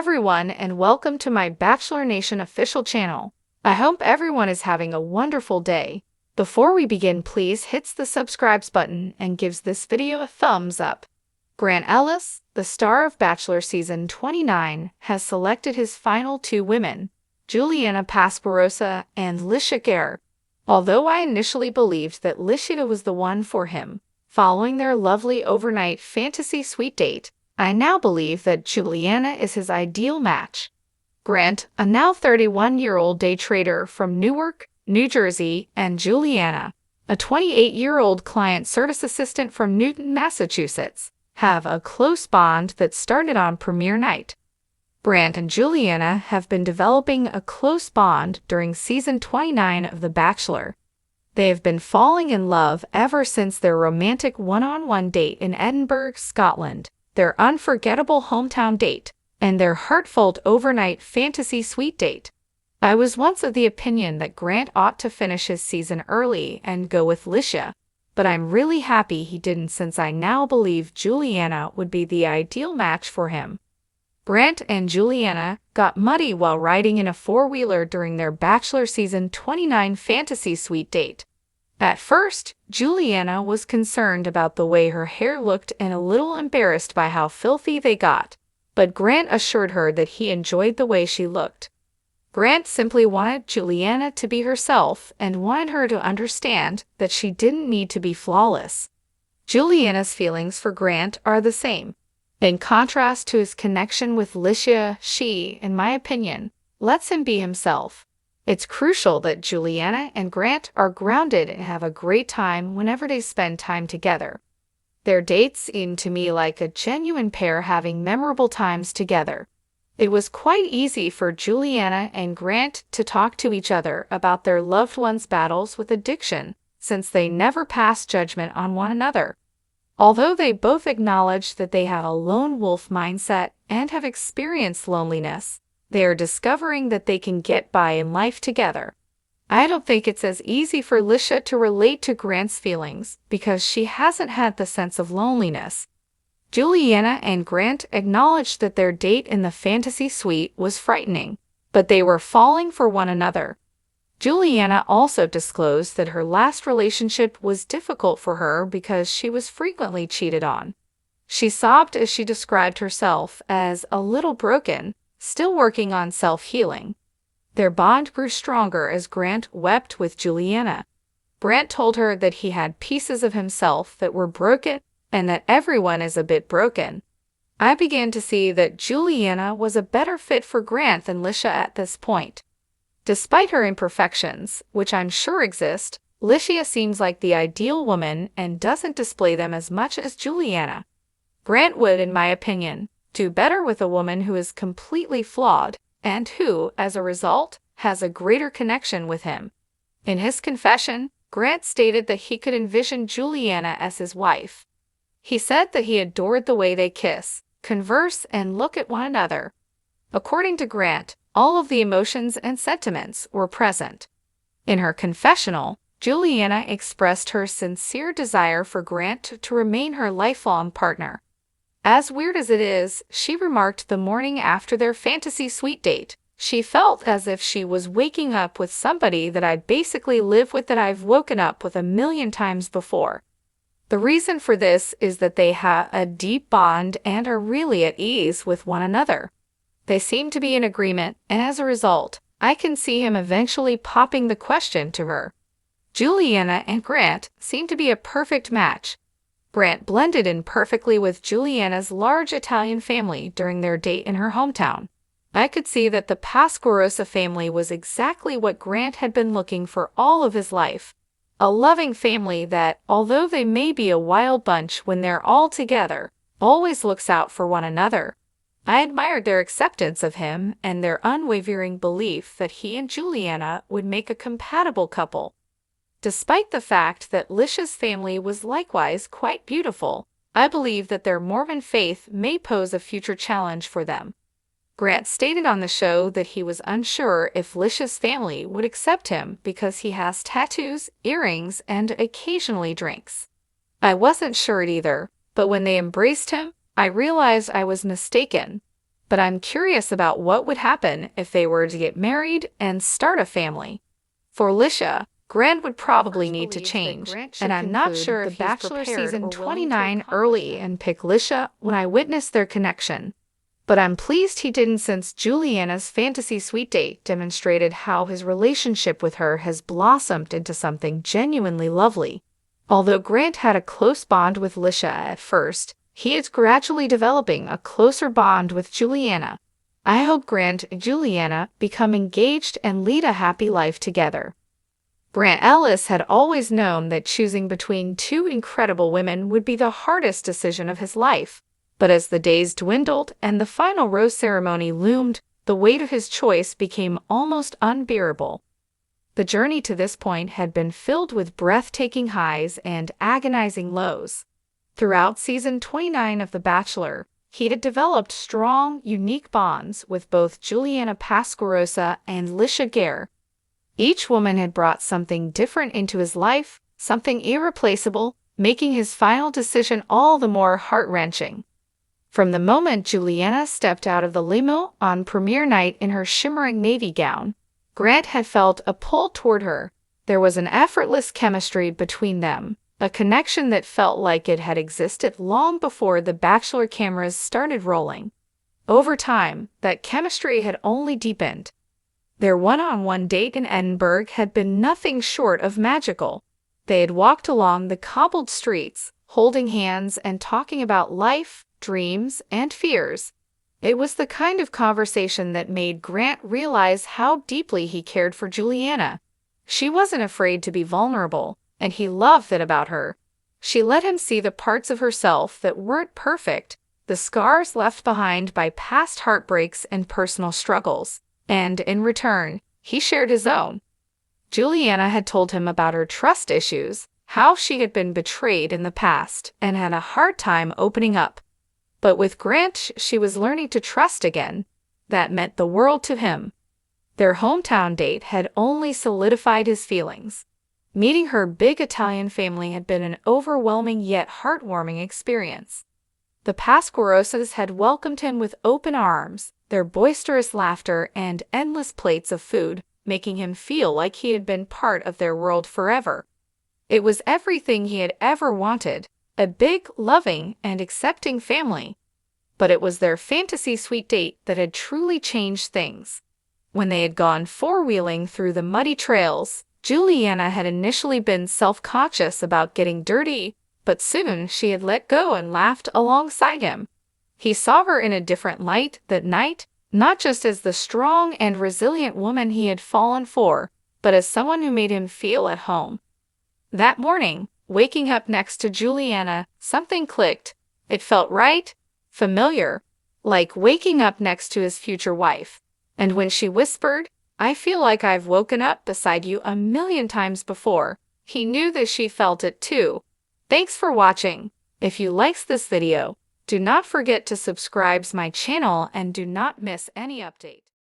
everyone, and welcome to my Bachelor Nation official channel. I hope everyone is having a wonderful day. Before we begin, please hit the subscribe button and gives this video a thumbs up. Grant Ellis, the star of Bachelor Season 29, has selected his final two women, Juliana Pasquarosa and Ellis. Although I initially believed that Ellis was the one for him, following their lovely overnight fantasy suite date, I now believe that Juliana is his ideal match. Grant, a now 31-year-old day trader from Newark, New Jersey, and Juliana, a 28-year-old client service assistant from Newton, Massachusetts, have a close bond that started on premiere night. Grant and Juliana have been developing a close bond during season 29 of The Bachelor. They have been falling in love ever since their romantic one-on-one date in Edinburgh, Scotland, their unforgettable hometown date, and their heartfelt overnight fantasy suite date. I was once of the opinion that Grant ought to finish his season early and go with Ellis, but I'm really happy he didn't, since I now believe Juliana would be the ideal match for him. Grant and Juliana got muddy while riding in a four-wheeler during their Bachelor Season 29 fantasy suite date. At first, Juliana was concerned about the way her hair looked and a little embarrassed by how filthy they got, but Grant assured her that he enjoyed the way she looked. Grant simply wanted Juliana to be herself and wanted her to understand that she didn't need to be flawless. Juliana's feelings for Grant are the same. In contrast to his connection with Ellis, she, in my opinion, lets him be himself. It's crucial that Juliana and Grant are grounded and have a great time whenever they spend time together. Their dates seem to me like a genuine pair having memorable times together. It was quite easy for Juliana and Grant to talk to each other about their loved ones' battles with addiction, since they never passed judgment on one another. Although they both acknowledge that they have a lone wolf mindset and have experienced loneliness, they are discovering that they can get by in life together. I don't think it's as easy for Ellis to relate to Grant's feelings because she hasn't had the sense of loneliness. Juliana and Grant acknowledged that their date in the fantasy suite was frightening, but they were falling for one another. Juliana also disclosed that her last relationship was difficult for her because she was frequently cheated on. She sobbed as she described herself as a little broken, still working on self-healing. Their bond grew stronger as Grant wept with Juliana. Grant told her that he had pieces of himself that were broken and that everyone is a bit broken. I began to see that Juliana was a better fit for Grant than Ellis at this point. Despite her imperfections, which I'm sure exist, Ellis seems like the ideal woman and doesn't display them as much as Juliana. Grant would, in my opinion, do better with a woman who is completely flawed and who, as a result, has a greater connection with him. In his confession, Grant stated that he could envision Juliana as his wife. He said that he adored the way they kiss, converse, and look at one another. According to Grant, all of the emotions and sentiments were present. In her confessional, Juliana expressed her sincere desire for Grant to remain her lifelong partner. As weird as it is, she remarked the morning after their fantasy suite date, she felt as if she was waking up with somebody that I'd basically lived with, that I've woken up with 1,000,000 times before. The reason for this is that they have a deep bond and are really at ease with one another. They seem to be in agreement, and as a result, I can see him eventually popping the question to her. Juliana and Grant seem to be a perfect match. Grant blended in perfectly with Juliana's large Italian family during their date in her hometown. I could see that the Pasquarosa family was exactly what Grant had been looking for all of his life. A loving family that, although they may be a wild bunch when they're all together, always looks out for one another. I admired their acceptance of him and their unwavering belief that he and Juliana would make a compatible couple. Despite the fact that Ellis' family was likewise quite beautiful, I believe that their Mormon faith may pose a future challenge for them. Grant stated on the show that he was unsure if Ellis' family would accept him because he has tattoos, earrings, and occasionally drinks. I wasn't sure either, but when they embraced him, I realized I was mistaken. but I'm curious about what would happen if they were to get married and start a family. For Lisha, Grant would probably need to change, and I'm not sure if Bachelor season 29 early and pick Lisha when I witnessed their connection. But I'm pleased he didn't, since Juliana's fantasy sweet date demonstrated how his relationship with her has blossomed into something genuinely lovely. Although Grant had a close bond with Lisha at first, he is gradually developing a closer bond with Juliana. I hope Grant and Juliana become engaged and lead a happy life together. Grant Ellis had always known that choosing between two incredible women would be the hardest decision of his life. But as the days dwindled and the final rose ceremony loomed, the weight of his choice became almost unbearable. The journey to this point had been filled with breathtaking highs and agonizing lows. Throughout season 29 of The Bachelor, he had developed strong, unique bonds with both Juliana Pasquarosa and Lisha Gare. Each woman had brought something different into his life, something irreplaceable, making his final decision all the more heart-wrenching. From the moment Juliana stepped out of the limo on premiere night in her shimmering navy gown, Grant had felt a pull toward her. There was an effortless chemistry between them, a connection that felt like it had existed long before the Bachelor cameras started rolling. Over time, that chemistry had only deepened. Their one-on-one date in Edinburgh had been nothing short of magical. They had walked along the cobbled streets, holding hands and talking about life, dreams, and fears. It was the kind of conversation that made Grant realize how deeply he cared for Juliana. She wasn't afraid to be vulnerable, and he loved that about her. She let him see the parts of herself that weren't perfect, the scars left behind by past heartbreaks and personal struggles, and in return, he shared his own. Juliana had told him about her trust issues, how she had been betrayed in the past and had a hard time opening up. But with Grant, she was learning to trust again. That meant the world to him. Their hometown date had only solidified his feelings. Meeting her big Italian family had been an overwhelming yet heartwarming experience. The Pasquarosas had welcomed him with open arms, their boisterous laughter and endless plates of food, making him feel like he had been part of their world forever. It was everything he had ever wanted, a big, loving, and accepting family. But it was their fantasy sweet date that had truly changed things. When they had gone four-wheeling through the muddy trails, Juliana had initially been self-conscious about getting dirty, but soon she had let go and laughed alongside him. He saw her in a different light that night, not just as the strong and resilient woman he had fallen for, but as someone who made him feel at home. That morning, waking up next to Juliana, something clicked. It felt right, familiar, like waking up next to his future wife. And when she whispered, "I feel like I've woken up beside you a million times before," he knew that she felt it too. Thanks for watching. If you liked this video, do not forget to subscribe to my channel and do not miss any updates.